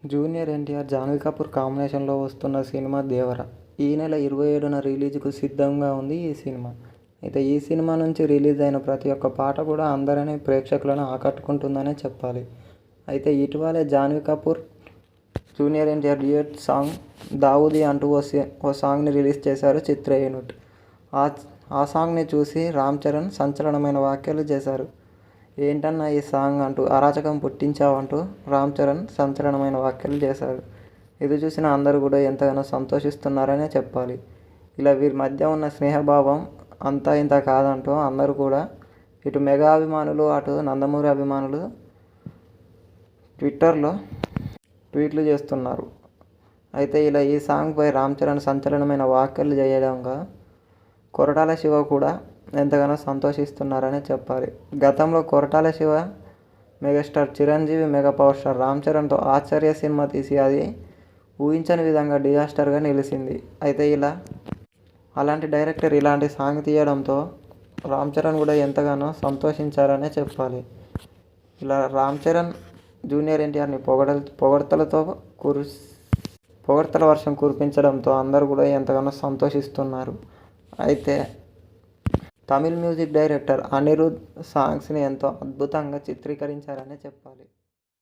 Junior NTR, Jahnavi Kapoor కాంబినేషన్లో వస్తున్న cinema 'దేవర'. ఈ నెల 27న రిలీజ్కు సిద్ధంగా ఉంది ఈ సినిమా. అయితే ఈ సినిమా నుంచి రిలీజ్ అయిన ప్రతి ఒక్క పాట కూడా అందరినీ ప్రేక్షకులను ఆకట్టుకుంటుందనే చెప్పాలి. అయితే ఇటీవలే Jahnavi Kapoor, junior NTR duet song 'Dawoodi' అంటూ ఓ సాంగ్ని రిలీజ్ చేశారు చిత్ర యూనిట్. ఆ సాంగ్ని చూసి రామ్ చరణ్ సంచలనమైన వ్యాఖ్యలు చేశారు. ఏంటన్నా ఈ సాంగ్ అంటూ అరాచకం పుట్టించావంటూ రామ్ చరణ్ సంచలనమైన వ్యాఖ్యలు చేశారు. ఇది చూసిన అందరూ కూడా ఎంతగానో సంతోషిస్తున్నారనే చెప్పాలి. ఇలా వీరి మధ్య ఉన్న స్నేహభావం అంతా ఇంత కాదంటూ అందరూ కూడా ఇటు మెగా అభిమానులు, అటు నందమూరి అభిమానులు ట్విట్టర్లో ట్వీట్లు చేస్తున్నారు. అయితే ఇలా ఈ సాంగ్పై రామ్ చరణ్ సంచలనమైన వ్యాఖ్యలు చేయడంగా కొరటాల శివ కూడా ఎంతగానో సంతోషిస్తున్నారనే చెప్పాలి. గతంలో Koratala Siva megastar Chiranjeevi, mega power star Ram చరణ్తో ఆచార్య సినిమా తీసి అది ఊహించని విధంగా డిజాస్టర్గా నిలిచింది. అయితే అలాంటి డైరెక్టర్ ఇలాంటి సాంగ్ తీయడంతో రామ్ చరణ్ కూడా ఎంతగానో సంతోషించారనే చెప్పాలి. ఇలా రామ్ చరణ్ జూనియర్ ఎన్టీఆర్ని పొగడ్తల వర్షం కురిపించడంతో అందరూ కూడా ఎంతగానో సంతోషిస్తున్నారు. అయితే తమిళ్ మ్యూజిక్ డైరెక్టర్ అనిరుద్ సాంగ్స్ని ఎంతో అద్భుతంగా చిత్రీకరించారనే చెప్పాలి.